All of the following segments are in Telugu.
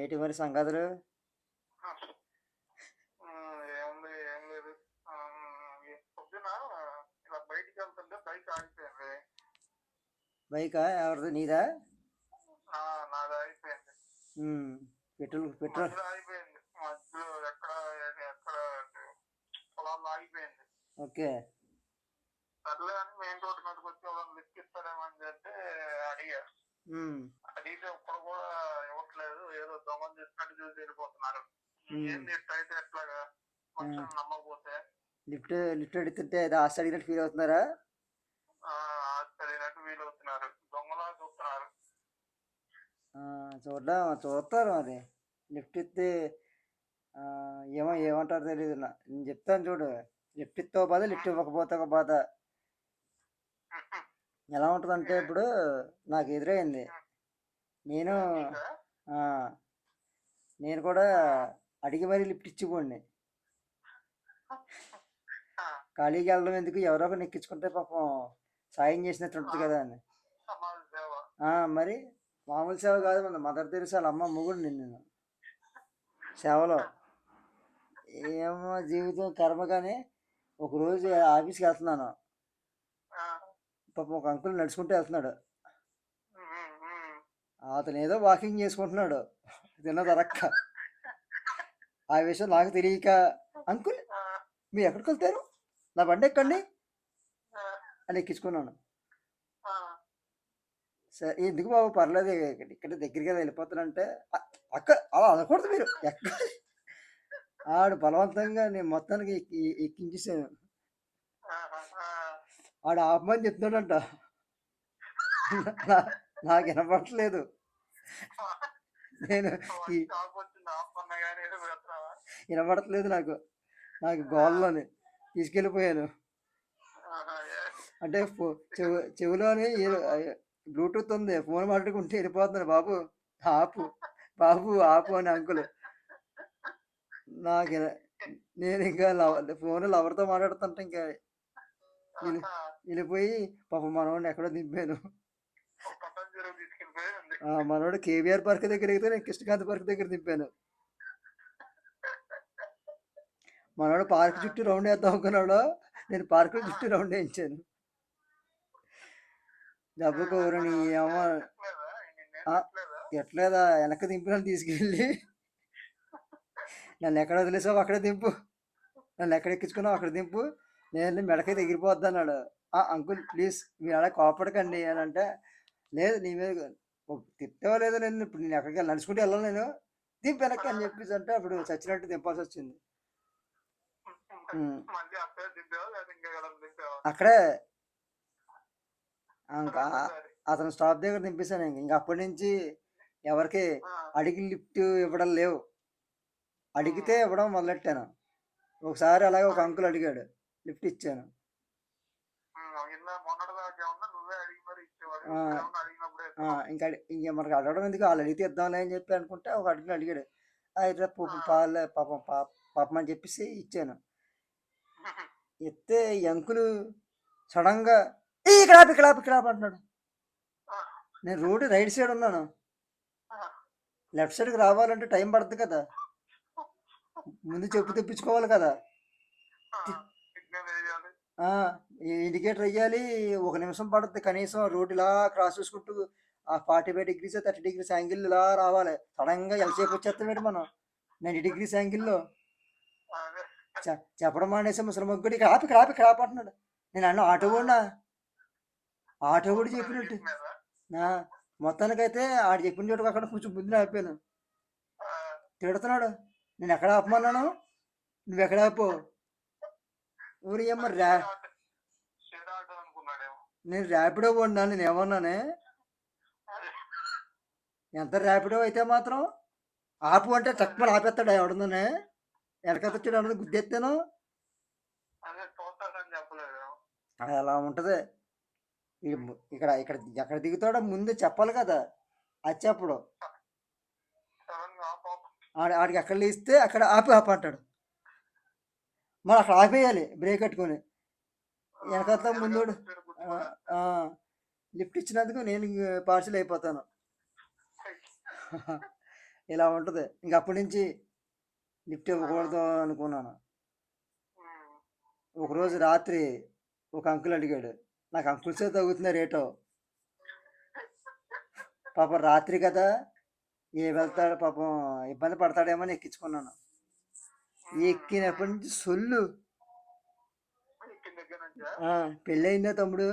ఏంటి మరి సంగతులు? ఏముంది ఏం లేదు. పొద్దున ఇలా బయటికి వెళ్తుంటే బైక్ ఆగిపోయింది. బైకా ఎవరిది, నీదా? నాది ఆగిపోయింది. పెట్రోల్. మధ్యలో ఆగిపోయింది. మధ్యలో ఎక్కడ పొలాల్లో ఆగిపోయింది. ఓకే. సర్లే అని మెయిన్ రోడ్డు మీదకి వచ్చి ఎవరైనా లిఫ్ట్ ఇస్తారేమో అని చెప్పి అడిగా. అడిగితే ఒక్కడు కూడా ఇవ్వట్లేదు. ఏదో దొంగలు చేసినట్టు చూసి వెళ్ళిపోతున్నారు. ఏంది ఇట్లా అయితే ఎట్లాగా మనుషులు నమ్మకపోతే? లిఫ్ట్ అడుగుతుంటే ఏదో ఆశ అడిగినట్టు ఫీల్ అవుతున్నారా? తెలియనట్టు వీలు అవుతున్నారు. దొంగలా చూస్తున్నారు. చూస్తారు మరి. లిఫ్ట్ ఇస్తే ఏమంటారో తెలియదు. నేను చెప్తాను చూడు. లిఫ్ట్ ఇస్తే ఒక బాధ, లిఫ్ట్ ఇవ్వకపోతే ఒక బాధ. ఎలా ఉంటుందంటే, ఇప్పుడు నాకు ఎదురైంది. నేను నేను కూడా అడిగి మరీ లిఫ్ట్ ఇచ్చిపోండి. ఖాళీకి వెళ్ళడం ఎందుకు, ఎవరో ఒకరు ఎక్కించుకుంటే పాపం సాయం చేసినట్టు ఉంటుంది కదా అని. మరి మామూలు సేవ కాదు, మన మదర్ తెరిసా వాళ్ళ అమ్మ మొగుడు నేను సేవలో. ఏమో జీవితం కర్మ. కానీ ఒకరోజు ఆఫీస్కి వెళ్తున్నాను. పాపం ఒక అంకుల్ నడుచుకుంటూ వెళ్తున్నాడు. అతను ఏదో వాకింగ్ చేసుకుంటున్నాడు తిన్నదరక్క. ఆ విషయం నాకు తెలియక, అంకుల్ మీరు ఎక్కడికి వెళ్తారు, నా బండి ఎక్కండి అని ఎక్కించుకున్నాను. సరే ఎందుకు బాబు, పర్లేదు, ఇక్కడ దగ్గరికి వెళ్ళిపోతానంటే, అక్క అలా అనకూడదు మీరు ఆడు బలవంతంగా నేను మొత్తానికి ఎక్కించేసాను. ఆడు ఆపమని చెప్తున్నాడంట. నాకు వినపడట్లేదు. నేను వినపడట్లేదు నాకు గోల్లోని తీసుకెళ్ళిపోయాను. అంటే చెవిలోని బ్లూటూత్ ఉంది, ఫోన్ మాట్లాడుకుంటే వెళ్ళిపోతున్నాను. బాబు ఆపు, బాబు ఆపు అని అంకుల్. నాకు నేను ఇంకా ఫోన్ లవర్తో మాట్లాడుతుంటే ఇంకా వెళ్ళిపోయి పాపం మనవాడిని ఎక్కడో దింపాను. మనవాడు కేవీఆర్ పార్క్ దగ్గర అయితే నేను కృష్ణకాంత్ పార్క్ దగ్గర దింపాను. మనవాడు పార్క్ చుట్టూ రౌండ్ వేద్దాం అనుకున్నాడు, నేను పార్క్ చుట్టూ రౌండ్ వేయించాను. దెబ్బకు ఊరని ఏమో ఎట్లేదా, వెనక్కి దింపినాను తీసుకెళ్ళి. నన్ను ఎక్కడ వదిలేసావు అక్కడే దింపు, నన్ను ఎక్కడ ఎక్కించుకున్నావు అక్కడ దింపు, నేను మెడకైతే ఎగిరిపోద్ది అన్నాడు. అంకుల్ ప్లీజ్ మీరు అలా కోపడకండి అని అంటే, లేదు నీ మీద తిట్టవో లేదో, నేను ఇప్పుడు నేను ఎక్కడికి నడుచుకుంటూ వెళ్ళాను, నేను దింపు వెనక్కి అని చెప్పేసి అంటే అప్పుడు చచ్చినట్టు దింపాల్సి వచ్చింది. అక్కడే అతను స్టాప్ దగ్గర దింపేశాను. ఇంకా అప్పటి నుంచి ఎవరికి అడిగి లిఫ్ట్ ఇవ్వడం లేవు. అడిగితే ఇవ్వడం మొదలెట్టాను. ఒకసారి అలాగే ఒక అంకుల్ అడిగాడు, లిఫ్ట్ ఇచ్చాను. ఇంకా మనకి అడగడం ఎందుకు, వాళ్ళు అడిగితే ఇద్దాంలే అని చెప్పి అనుకుంటే ఒక అడిగిన అడిగాడు. అయితే పాలే పాపం అని చెప్పేసి ఇచ్చాను. ఇస్తే ఈ అంకులు సడన్గా ఇక్కడ అంటున్నాడు. నేను రోడ్డు రైట్ సైడ్ ఉన్నాను, లెఫ్ట్ సైడ్కి రావాలంటే టైం పడుతుంది కదా, ముందు చెప్పు తెప్పించుకోవాలి కదా, ఇండికేటర్ వేయాలి, 1 నిమిషం పడుతుంది కనీసం. రోడ్డు ఇలా క్రాస్ చూసుకుంటూ ఆ 45 డిగ్రీస్ 30 డిగ్రీస్ యాంగిల్ ఇలా రావాలి. సడన్గా ఎంతసేపు వచ్చేస్తామేంటి మనం 90 డిగ్రీస్ యాంగిల్లో. చెప్పడం మానేసి ముసలి మొగ్గుడు ఇక్కడ అంటున్నాడు. నేను అన్న ఆటో కూడా చెప్పినట్టు మొత్తానికైతే ఆడు చెప్పిన చోటుకు అక్కడ కొంచెం ముందు ఆపాను. తిడుతున్నాడు, నేను ఎక్కడ ఆపమన్నాను, నువ్వు ఎక్కడ ఆపో ఊరి ఏమో నేను ర్యాపిడో పోండా, నేను ఏమన్నానే, ఎంత ర్యాపిడో అయితే మాత్రం ఆపు అంటే తక్కువ ఆపేస్తాడు. ఎవడుందనే వెనకతొచ్చాడు అన్నది గుద్దెత్తాను. అది అలా ఉంటుంది. ఇక్కడ ఎక్కడ దిగుతాడో ముందు చెప్పాలి కదా, అది చెప్పడు. ఆడికి ఎక్కడ లేస్తే అక్కడ ఆపు అంటాడు. మరి అక్కడ ఆపేయాలి బ్రేక్ కట్టుకొని. వెనకాల ముందు లిఫ్ట్ ఇచ్చినందుకు నేను పార్సల్ అయిపోతాను. ఇలా ఉంటుంది. ఇంక అప్పటి నుంచి లిఫ్ట్ ఇవ్వకూడదు అనుకున్నాను. ఒకరోజు రాత్రి ఒక అంకుల్ అడిగాడు, నాకు అంకుల్సే తగ్గుతున్నాయి రేటో. పాపం రాత్రి కదా, వెళ్తాడు పాపం, ఇబ్బంది పడతాడేమో అని ఎక్కించుకున్నాను. ఎక్కినప్పటి నుంచి సొల్లు. పెళ్ళయిందా తమ్ముడు,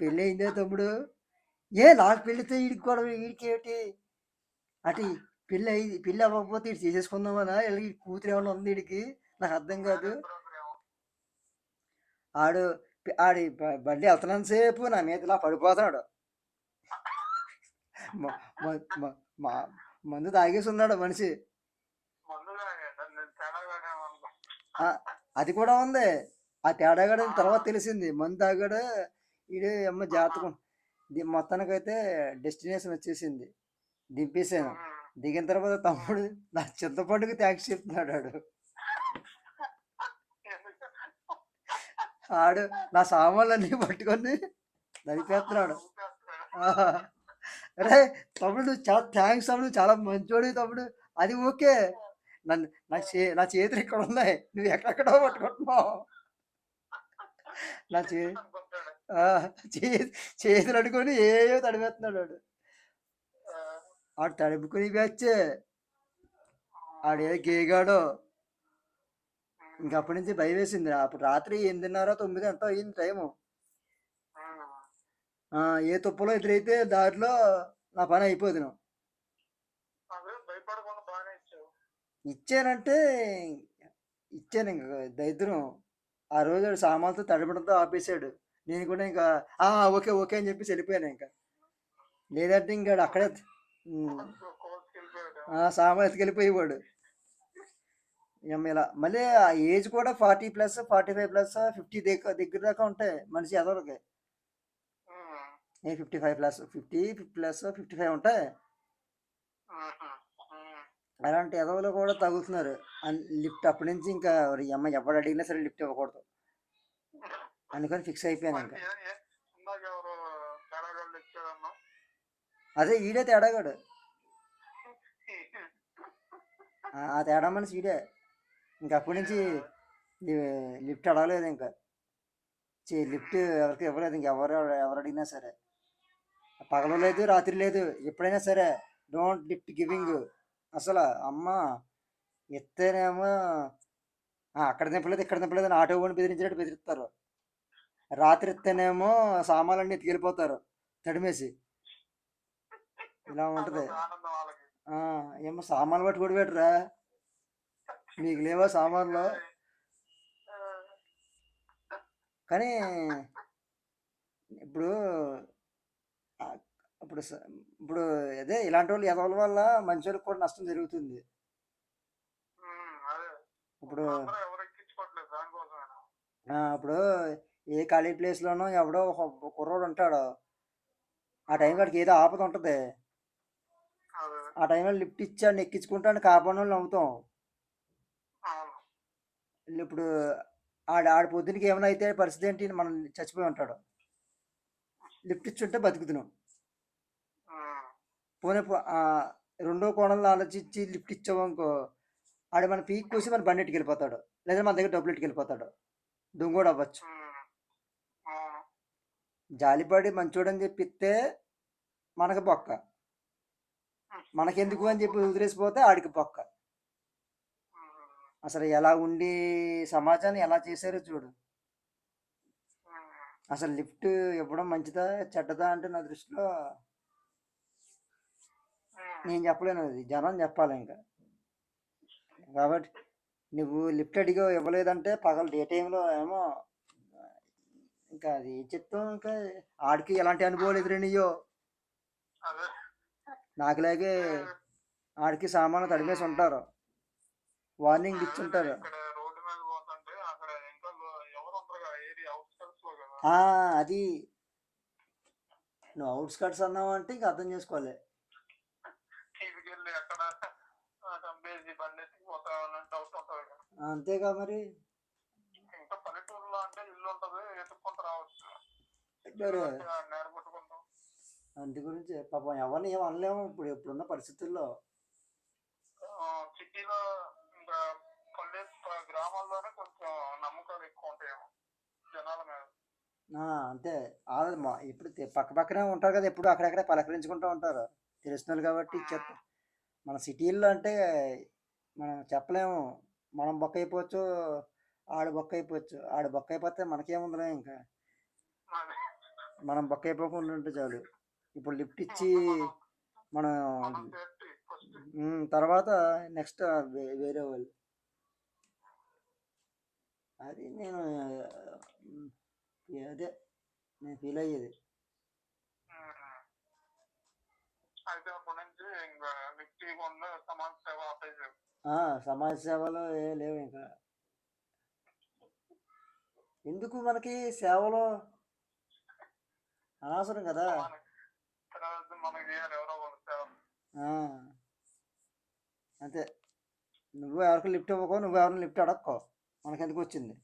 పెళ్ళయిందా తమ్ముడు, నాకు పెళ్ళితే వీడికి కూడా, వీడికి ఏంటి అటు పెళ్ళి అవ్వకపోతే ఇటు చేసేసుకుందామనా, వీళ్ళకి కూతురు ఏమన్నా ఉంది వీడికి, నాకు అర్థం కాదు. ఆడు ఆడి బండి వెళ్తున్నాను సేపు నా మీద ఇలా పడిపోతున్నాడు. మందు తాగేసి ఉన్నాడు మనిషి. అది కూడా ఉంది. ఆ తేడాగాడు తర్వాత తెలిసింది, మందు తాగాడు ఈడే అమ్మ జాతకం. మొత్తానికైతే డెస్టినేషన్ వచ్చేసింది, దింపేసాను. దిగిన తర్వాత తమ్ముడు నా చింతపండుకి థ్యాంక్స్ చెప్తున్నాడు. ఆడు నా సామాన్లు అన్నీ పట్టుకొని నడిపేస్తున్నాడు. అరే తమ్ముడు చాలా థ్యాంక్స్ తమ్ముడు, చాలా మంచోడు తమ్ముడు. అది ఓకే, నన్ను నా చేతులు ఇక్కడ ఉన్నాయి, నువ్వు ఎక్కడెక్కడో పట్టుకుంటున్నావు. నా చేతులు అడుకొని ఏయో తడిపేస్తున్నాడు వాడు. ఆడు తడుపుకుని బ్యాచే, ఆడేదో గేగాడో. ఇంకప్పటి నుంచి భయం వేసింది. అప్పుడు రాత్రి 8:30 9 ఎంతో అయింది టైము. ఏ తుప్పలో ఎదురైతే దారిలో నా పని అయిపోదు. ఇచ్చానంటే ఇచ్చాను, ఇంక దరిద్రం. ఆ రోజు సామాన్లతో తడపడంతో ఆపేశాడు. నేను కూడా ఇంకా ఓకే ఓకే అని చెప్పేసి వెళ్ళిపోయాను. ఇంకా లేదంటే ఇంకా అక్కడే సామాన్ ఎత్తుకెళ్ళిపోయేవాడు. ఇలా మళ్ళీ ఆ ఏజ్ కూడా 40+, 45+, 50 దగ్గర దాకా ఉంటాయి మనిషి ఎదవలకి. 55+, 50+, 55 ఉంటాయి. అలాంటి ఎదవలు కూడా తగులుతున్నారు లిఫ్ట్. అప్పటి నుంచి ఇంకా అమ్మ ఎవరు అడిగినా సరే లిఫ్ట్ ఇవ్వకూడదు అందుకని ఫిక్స్ అయిపోయాను. ఇంకా అదే ఈడే తేడాగాడు, ఆ తేడా మనిషి ఈడే. ఇంక అప్పటి నుంచి లిఫ్ట్ అడగలేదు. ఇంకా లిఫ్ట్ ఎవరికి ఇవ్వలేదు. ఎవరు అడిగినా సరే, పగలు లేదు రాత్రి లేదు, ఎప్పుడైనా సరే డోంట్ లిఫ్ట్ గివింగ్. అసలు అమ్మ ఎత్తేనేమో అక్కడ దింపలేదు ఇక్కడ దింపలేదు అని ఆటో ఓని బెదిరించినట్టు బెదిరిస్తారు. రాత్రి ఎత్తేనేమో సామాన్లన్నీ ఎత్తుకెళ్ళిపోతారు తడిమేసి. ఇలా ఉంటుంది. ఏమో సామాన్లు బట్టి కూడా పెట్టరా, మీకు లేవా సామాన్లు? కానీ ఇప్పుడు ఇప్పుడు ఇప్పుడు అదే ఇలాంటి వాళ్ళు ఎదవల వల్ల మంచి వాళ్ళకి కూడా నష్టం జరుగుతుంది. ఇప్పుడు ఇప్పుడు ఏ ఖాళీ ప్లేస్లోనో ఎవడో ఒక కుర్రోడు ఉంటాడు, ఆ టైం వాడికి ఏదో ఆపద ఉంటుంది, ఆ టైంలో లిఫ్ట్ ఇచ్చాడు ఎక్కించుకుంటాడు, కాపాడు వాళ్ళు నవ్వుతాం. ఇప్పుడు ఆడి పొద్దునకి ఏమైనా అయితే పరిస్థితి ఏంటి, మనం చచ్చిపోయి ఉంటాడు, లిఫ్ట్ ఇచ్చుంటే బతుకుతున్నాం. పోనీ రెండో కోణంలో ఆలోచించి లిఫ్ట్ ఇచ్చామనుకో, ఆడు మన పీక్ కోసి మన బండి వెళ్ళిపోతాడు, లేదా మన దగ్గర డబ్బులు వెళ్ళిపోతాడు, దొంగోడు అవ్వచ్చు. జాలిపడి మంచోడని చెప్పిస్తే మనకు బొక్క, మనకెందుకు అని చెప్పి వదిలేసిపోతే ఆడికి బొక్క. అసలు ఎలా ఉండి సమాజాన్ని ఎలా చేశారో చూడు. అసలు లిఫ్ట్ ఇవ్వడం మంచిదా చెడ్డదా అంటే నా దృష్టిలో నేను చెప్పలేను, అది జనం చెప్పాలి. ఇంకా కాబట్టి నువ్వు లిఫ్ట్ అడిగో ఇవ్వలేదంటే పగలు డే టైంలో ఏమో ఇంకా అది చెప్తాం. ఇంకా ఆడికి ఎలాంటి అనుభవాలు ఎదురైనయో, నాకులాగే ఆడికి సామాను తడిమేసి ఉంటారు, వార్నింగ్ ఇచ్చుంటారు. అది నువ్వు అవుట్స్కట్స్ అన్నావు అంటే ఇంకా అర్థం చేసుకోవాలి. అంతేగా మరి. అందు గురించి పాపం ఎవరిని ఏం అనలేము ఇప్పుడున్న పరిస్థితుల్లో. సిటీలో ఇంకా గ్రామాల్లోనే కొంచెం నమ్మకాలు ఎక్కువ ఉంటాయేమో జనాల మీద. అంతే. ఇప్పుడు పక్క పక్కనే ఉంటారు కదా, ఎప్పుడు అక్కడెక్కడ పలకరించుకుంటూ ఉంటారు తెలిసిన వాళ్ళు కాబట్టి ఇచ్చేస్తారు. మన సిటీల్లో అంటే మనం చెప్పలేము, మనం బొక్క అయిపోవచ్చు, ఆడు బొక్క అయిపోవచ్చు. ఆడు బొక్క అయిపోతే మనకేముందిలే, ఇంకా అదే. మనం బొక్క అయిపోకుండా ఉంటే చాలు. ఇప్పుడు లిఫ్ట్ ఇచ్చి మనం మనం సేఫ్టీ ఫస్ట్. తర్వాత నెక్స్ట్ వేరే వాళ్ళు. అది నేను అదే నేను ఫీల్ అయ్యేది. అయితే అప్పటి నుంచి ఇంకా లిఫ్ట్ ఇవ్వకుండా సమాజ సేవ ఆపేసారు. సమాజ సేవలు ఏ లేవు ఇంకా. ఎందుకు మనకి సేవలు అనవసరం కదా. మనకి చేయాలి ఎవరో ఒకరు సేవ. అంతే. నువ్వు ఎవరికి లిఫ్ట్ ఇవ్వకో, నువ్వు ఎవరిని లిఫ్ట్ అడక్కో, మనకెందుకు వచ్చింది.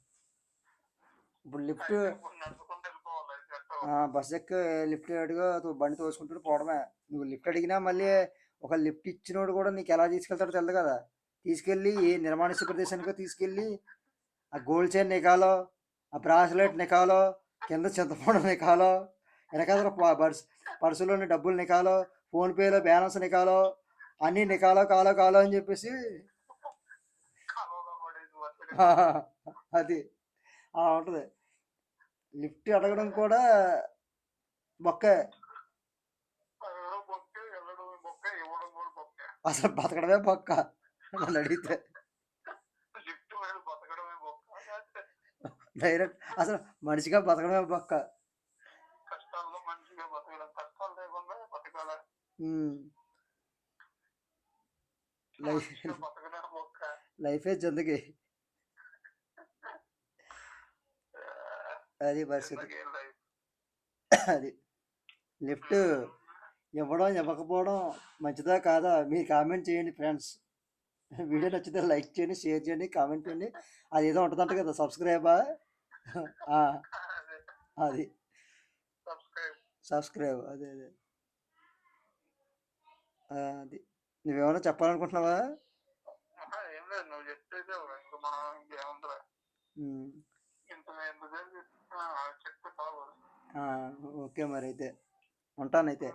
ఇప్పుడు లిఫ్ట్ నడుచుకుంటూ వెళ్ళిపోవాలి. బస్ ఎక్కి లిఫ్ట్ అడిగా బండి తోసుకుంటూ పోవడమే. నువ్వు లిఫ్ట్ అడిగినా మళ్ళీ ఒక లిఫ్ట్ ఇచ్చినోడు కూడా నీకు ఎలా తీసుకెళ్తాడో తెలియదు కదా. తీసుకెళ్ళి ఏ నిర్మానుష్య ప్రదేశానికో తీసుకెళ్ళి ఆ గోల్డ్ చైన్ నికాలో, ఆ బ్రాస్లెట్ నికాలో, కింద చింతపండు నికాలో, వెనకాల పర్సులోని డబ్బులు నికాలో, ఫోన్పేలో బ్యాలెన్స్ నికాలో, అన్నీ నికాలో కాలో కాలో అని చెప్పేసి అది అలా ఉంటుంది. లిఫ్ట్ అడగడం కూడా బొక్కే. అసలు బతకడమే బొక్క నన్ను అడిగితే. డైరెక్ట్ అసలు మనిషిగా బతకడమే బొక్క. లైఫే జిందగీ. అది పరిస్థితి. అది లిఫ్ట్ ఇవ్వడం ఇవ్వకపోవడం మంచిదా కాదా మీరు కామెంట్ చేయండి ఫ్రెండ్స్. వీడియో నచ్చితే లైక్ చేయండి, షేర్ చేయండి, కామెంట్ చేయండి. అది ఏదో ఉంటుందంట కదా, సబ్స్క్రైబా. అది సబ్స్క్రైబ్ అదే అదే అది. నువ్వేమైనా చెప్పాలనుకుంటున్నావా? ఓకే మరి అయితే ఉంటానైతే.